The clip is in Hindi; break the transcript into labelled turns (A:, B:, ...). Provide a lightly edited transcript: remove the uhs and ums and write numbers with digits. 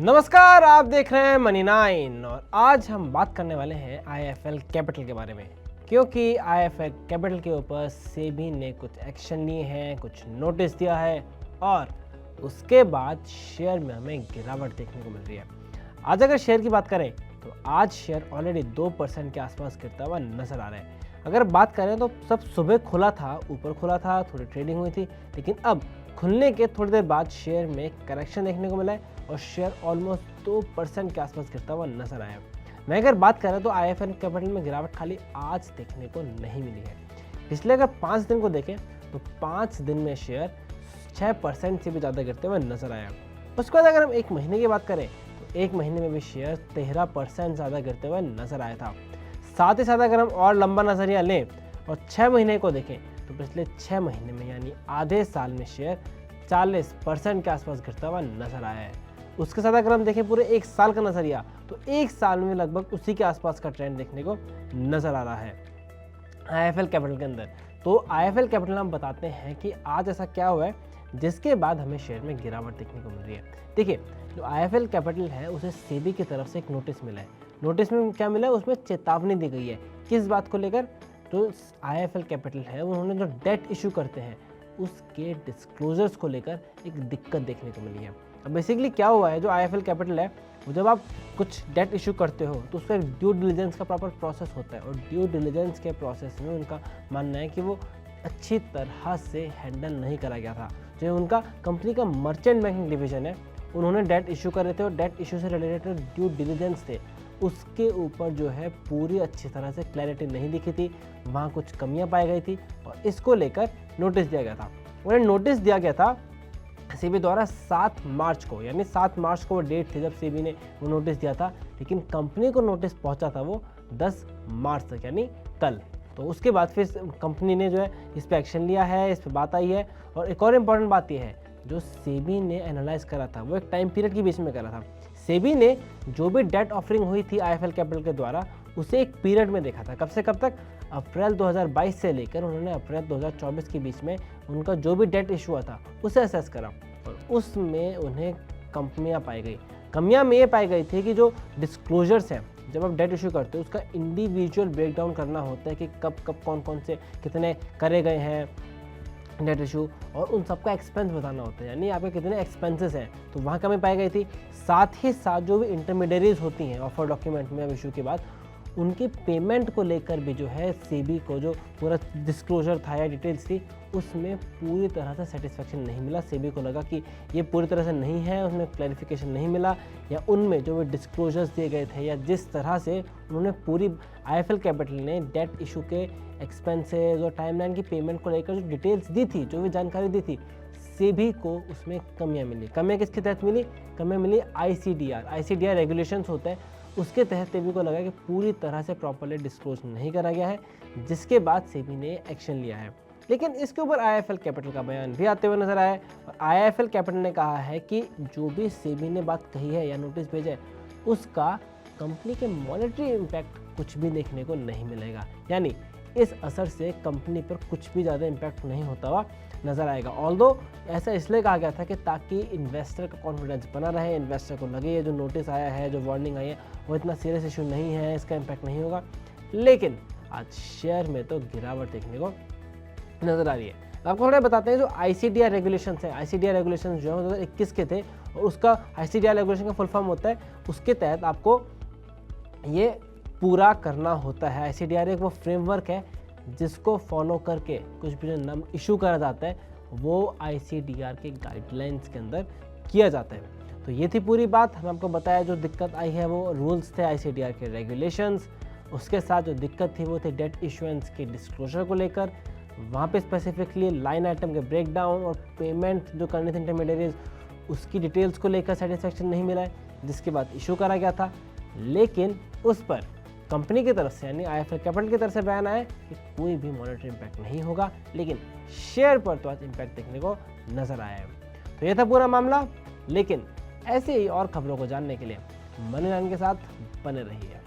A: नमस्कार, आप देख रहे हैं मनी 9 और आज हम बात करने वाले हैं आईएफएल कैपिटल के बारे में, क्योंकि आईएफएल कैपिटल के ऊपर सेबी ने कुछ एक्शन लिए हैं, कुछ नोटिस दिया है और उसके बाद शेयर में हमें गिरावट देखने को मिल रही है। आज अगर शेयर की बात करें तो आज शेयर ऑलरेडी 2% के आसपास गिरता हुआ नजर आ रहा है। अगर बात करें तो सब सुबह खुला था, ऊपर खुला था, थोड़ी ट्रेडिंग हुई थी, लेकिन अब खुलने के थोड़ी देर बाद शेयर में करेक्शन देखने को मिला है और शेयर ऑलमोस्ट 2% के आसपास गिरता हुआ नजर आया। मैं अगर बात करें तो आईएफएल कैपिटल में गिरावट खाली आज देखने को नहीं मिली है। पिछले अगर 5 दिन को देखें तो 5 दिन में शेयर 6% से भी ज़्यादा गिरते हुए नजर आया। उसके बाद अगर हम एक महीने की बात करें तो एक महीने में भी शेयर 13% ज़्यादा गिरते हुए नजर आया था। साथ ही साथ अगर हम और लंबा नज़रिया लें और 6 महीने को देखें तो पिछले 6 महीने में यानी आधे साल में शेयर 40% के आसपास गिरता हुआ नजर आया है। उसके साथ अगर हम देखें पूरे एक साल का नज़रिया तो एक साल में लगभग उसी के आसपास का ट्रेंड देखने को नज़र आ रहा है आईएफएल कैपिटल के अंदर। तो आईएफएल कैपिटल हम बताते हैं कि आज ऐसा क्या हुआ है जिसके बाद हमें शेयर में गिरावट देखने को मिल रही है। देखिए, जो आईएफएल कैपिटल है उसे सेबी की तरफ से एक नोटिस मिला है। नोटिस में क्या मिला है, उसमें चेतावनी दी गई है। किस बात को लेकर? तो आईएफएल कैपिटल है उन्होंने जो डेट इशू करते हैं उसके डिस्क्लोजर्स को लेकर एक दिक्कत देखने को मिली है। अब बेसिकली क्या हुआ है, जो आईएफएल कैपिटल है वो जब आप कुछ डेट इशू करते हो तो उसका ड्यू डिलिजेंस का प्रॉपर प्रोसेस होता है और ड्यू डिलिजेंस के प्रोसेस में उनका मानना है कि वो अच्छी तरह से हैंडल नहीं करा गया था। जो उनका कंपनी का मर्चेंट बैंकिंग डिवीजन है उन्होंने डेट इशू कर रहे थे और डेट इशू से रिलेटेड ड्यू डिलिजेंस थे उसके ऊपर जो है पूरी अच्छी तरह से क्लैरिटी नहीं दिखी थी, वहाँ कुछ कमियाँ पाई गई थी और इसको लेकर नोटिस दिया गया था। उन्हें नोटिस दिया गया था सेबी द्वारा 7 मार्च को, यानी 7 मार्च को वो डेट थी जब सेबी ने वो नोटिस दिया था, लेकिन कंपनी को नोटिस पहुंचा था वो 10 मार्च तक, यानी कल। तो उसके बाद फिर कंपनी ने जो है इस पर एक्शन लिया है, इस पर बात आई है। और एक और इम्पॉर्टेंट बात यह है, जो सेबी ने एनालाइज करा था वो एक टाइम पीरियड के बीच में करा था। सेबी ने जो भी डेट ऑफरिंग हुई थी आईएफएल कैपिटल के द्वारा उसे एक पीरियड में देखा था। कब से कब तक? अप्रैल 2022 से लेकर उन्होंने अप्रैल 2024 के बीच में उनका जो भी डेट इशू हुआ था उसे असेस करा और उसमें उन्हें कमियाँ पाई गई। कमियाँ में ये पाई गई थी कि जो डिस्क्लोजर्स हैं, जब आप डेट इशू करते हो उसका इंडिविजुअल ब्रेकडाउन करना होता है कि कब कब कौन कौन से कितने करे गए हैं डेट इशू, और उन सबका एक्सपेंस बताना होता है, यानी आपके कितने एक्सपेंसेस हैं। तो वहाँ कमी पाई गई थी। साथ ही साथ जो भी इंटरमीडियरीज होती हैं ऑफर डॉक्यूमेंट में अब इशू के बाद उनकी पेमेंट को लेकर भी जो है सेबी को जो पूरा डिस्क्लोजर था या डिटेल्स थी उसमें पूरी तरह से सेटिस्फेक्शन नहीं मिला। सेबी को लगा कि ये पूरी तरह से नहीं है, उसमें क्लैरिफिकेशन नहीं मिला, या उनमें जो भी डिस्क्लोजर्स दिए गए थे या जिस तरह से उन्होंने पूरी आईएफएल कैपिटल ने डेट इशू के एक्सपेंसेस और टाइमलाइन की पेमेंट को लेकर जो डिटेल्स दी थी, जो भी जानकारी दी थी, सेबी को उसमें कमियाँ मिली। कमियाँ किसके तहत मिली? कमियाँ मिली आईसीडीआर रेगुलेशंस होते हैं उसके तहत सेबी को लगा कि पूरी तरह से प्रॉपर्ली डिस्क्लोज नहीं करा गया है, जिसके बाद सेबी ने एक्शन लिया है। लेकिन इसके ऊपर आईएफएल कैपिटल का बयान भी आते हुए नजर आया है और आईएफएल कैपिटल ने कहा है कि जो भी सेबी ने बात कही है या नोटिस भेजा है उसका कंपनी के मॉनेटरी इम्पैक्ट कुछ भी देखने को नहीं मिलेगा, यानी इस असर से कंपनी पर कुछ भी ज़्यादा इम्पैक्ट नहीं होता हुआ नज़र आएगा। ऑल्दो ऐसा इसलिए कहा गया था कि ताकि इन्वेस्टर का कॉन्फिडेंस बना रहे, इन्वेस्टर को लगे ये जो नोटिस आया है, जो वार्निंग आई है वो इतना सीरियस इशू नहीं है, इसका इम्पैक्ट नहीं होगा। लेकिन आज शेयर में तो गिरावट देखने को नज़र आ रही है। आपको थोड़ा बताते हैं जो आईसीडीआर रेगुलेशंस है, आईसीडीआर रेगुलेशंस जो है 2021 के थे और उसका आईसीडीआर रेगुलेशन का फुल फॉर्म होता है, उसके तहत आपको ये पूरा करना होता है। आईसीडीआर एक वो फ्रेमवर्क है जिसको फॉलो करके कुछ भी जो नाम इशू करा जाता है वो आईसीडीआर के गाइडलाइंस के अंदर किया जाता है। तो ये थी पूरी बात। हम आपको बताया जो दिक्कत आई है वो रूल्स थे आईसीडीआर के रेगुलेशंस, उसके साथ जो दिक्कत थी वो थी डेट इशुएंस के डिस्क्लोजर को लेकर। वहाँ पे स्पेसिफिकली लाइन आइटम के ब्रेकडाउन और पेमेंट जो करने थे इंटरमीडियरीज उसकी डिटेल्स को लेकर सेटिस्फेक्शन नहीं मिला है, जिसके बाद इशू करा गया था। लेकिन उस पर कंपनी की तरफ से यानी आईएफएल कैपिटल की तरफ से बयान आया कि कोई भी मॉनेटरी इम्पैक्ट नहीं होगा, लेकिन शेयर पर तो आज इम्पैक्ट देखने को नजर आया है। तो ये था पूरा मामला। लेकिन ऐसे ही और खबरों को जानने के लिए मनी 9 के साथ बने रहिए।